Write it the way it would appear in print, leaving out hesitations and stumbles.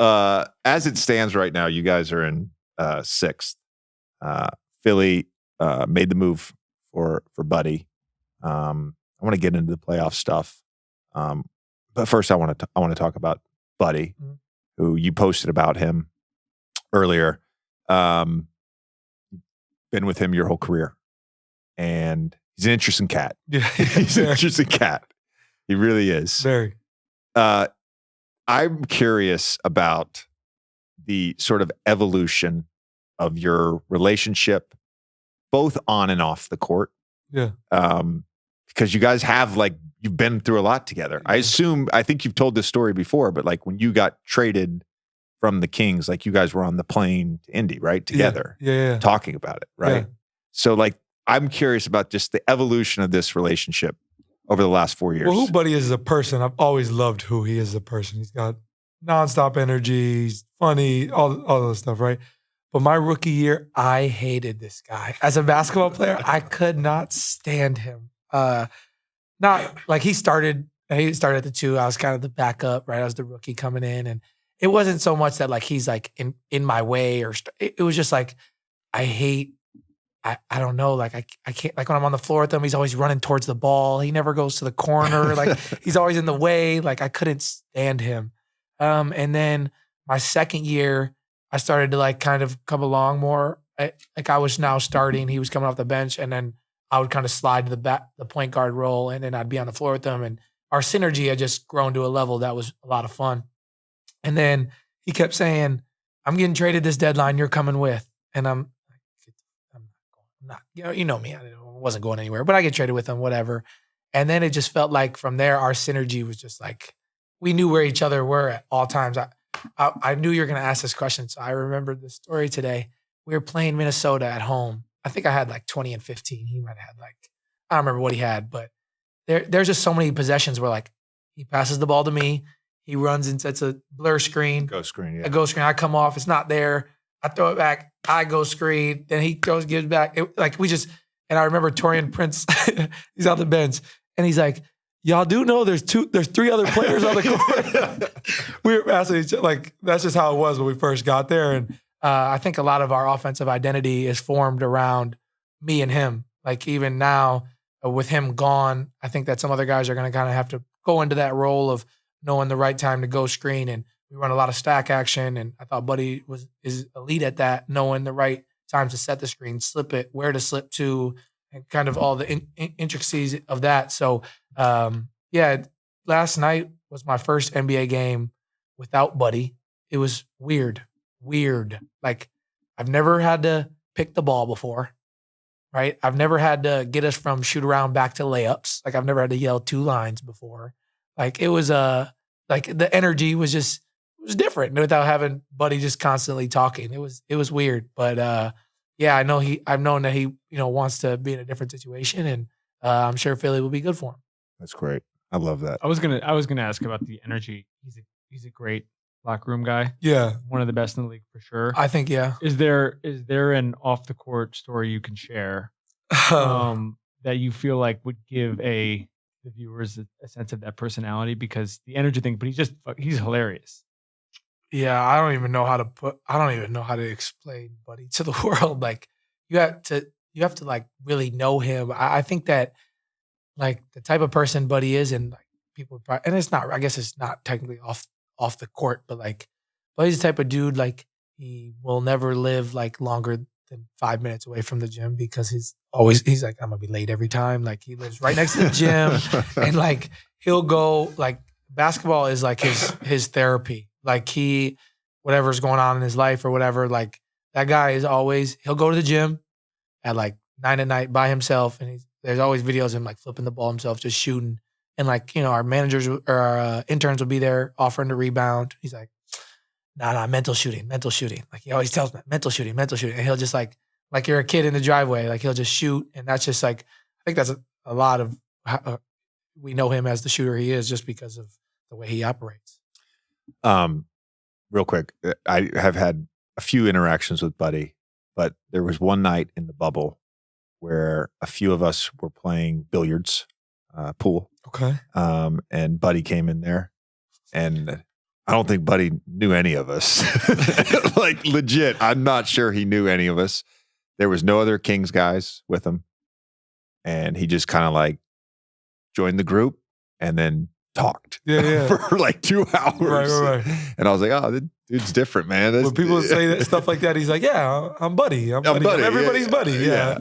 as it stands right now, you guys are in sixth. Philly made the move for Buddy. I want to get into the playoff stuff, but first I want to talk about Buddy, who you posted about him earlier. Been with him your whole career, and he's an interesting cat. Yeah, he's an interesting cat. He really is. Very. I'm curious about the sort of evolution of your relationship, both on and off the court. Yeah. Because you guys have you've been through a lot together. I think you've told this story before, but when you got traded from the Kings, you guys were on the plane to Indy, right? Together. Yeah. Talking about it, right? Yeah. So I'm curious about just the evolution of this relationship over the last 4 years. Well, who Buddy is as a person, I've always loved who he is as a person. He's got nonstop energy, he's funny, all those stuff, right? But my rookie year, I hated this guy. As a basketball player, I could not stand him. He started at the 2. I was kind of the backup, right? I was the rookie coming in, and it wasn't so much that he's in my way, or it was just I hate. I don't know. I can't, when I'm on the floor with him, he's always running towards the ball. He never goes to the corner. He's always in the way. I couldn't stand him. And then my second year, I started to kind of come along more. I was now starting. He was coming off the bench, and then I would kind of slide to the point guard role, and then I'd be on the floor with him. And our synergy had just grown to a level that was a lot of fun. And then he kept saying, "I'm getting traded this deadline. You're coming with." And I'm not, you know me. I wasn't going anywhere, but I get traded with him, whatever. And then it just felt like from there, our synergy was just we knew where each other were at all times. I knew you were going to ask this question, so I remembered the story today. We were playing Minnesota at home. I think I had 20 and 15. He might have had I don't remember what he had, but there's just so many possessions where he passes the ball to me, he runs and sets a blur screen. Go screen, yeah. A go screen. I come off, it's not there. I throw it back. I go screen. Then he gives back. And I remember Torian Prince, he's on the bench, and he's like, "Y'all do know there's 3 other players on the court." We were passing each other. That's just how it was when we first got there. And I think a lot of our offensive identity is formed around me and him. Even now, with him gone, I think that some other guys are going to kind of have to go into that role of knowing the right time to go screen. And we run a lot of stack action, and I thought Buddy is elite at that, knowing the right time to set the screen, slip it, where to slip to, and kind of all the intricacies of that. So, last night was my first NBA game without Buddy. It was weird. I've never had to pick the ball before, right? I've never had to get us from shoot around back to layups. I've never had to yell 2 lines before. It was the energy was different without having Buddy just constantly talking. It was weird, but I know I've known that he wants to be in a different situation, and I'm sure Philly will be good for him. That's great. I love that. I was gonna ask about the energy. He's a great locker room guy. Yeah, one of the best in the league for sure. I think. Yeah. Is there an off the court story you can share that you feel would give the viewers a sense of that personality? Because the energy thing, but he's hilarious. Yeah, I don't even know how to explain Buddy to the world. You have to really know him. I think that the type of person Buddy is, and people probably, and it's not, I guess it's not technically off the court, but Buddy's the type of dude, he will never live longer than 5 minutes away from the gym, because he's I'm gonna be late every time. He lives right next to the gym, and he'll go, basketball is his therapy. Whatever's going on in his life or whatever, that guy is always, he'll go to the gym at 9 at night by himself, and there's always videos of him flipping the ball himself, just shooting. And our managers or our interns will be there offering to rebound. He's nah, mental shooting. He always tells me, mental shooting. And he'll just like you're a kid in the driveway, he'll just shoot. And that's just I think that's a lot of how, we know him as the shooter he is, just because of the way he operates. Real quick, I have had a few interactions with Buddy, but there was one night in the bubble where a few of us were playing billiards, pool. Okay. And Buddy came in there, and I don't think Buddy knew any of us. Like legit, I'm not sure he knew any of us. There was no other Kings guys with him. And he just kind of like joined the group and then talked for like 2 hours. Right. And I was like, oh, this dude's different, man. When people say that stuff like that, he's like, yeah, I'm Buddy. I'm Buddy. I'm everybody's buddy. Yeah.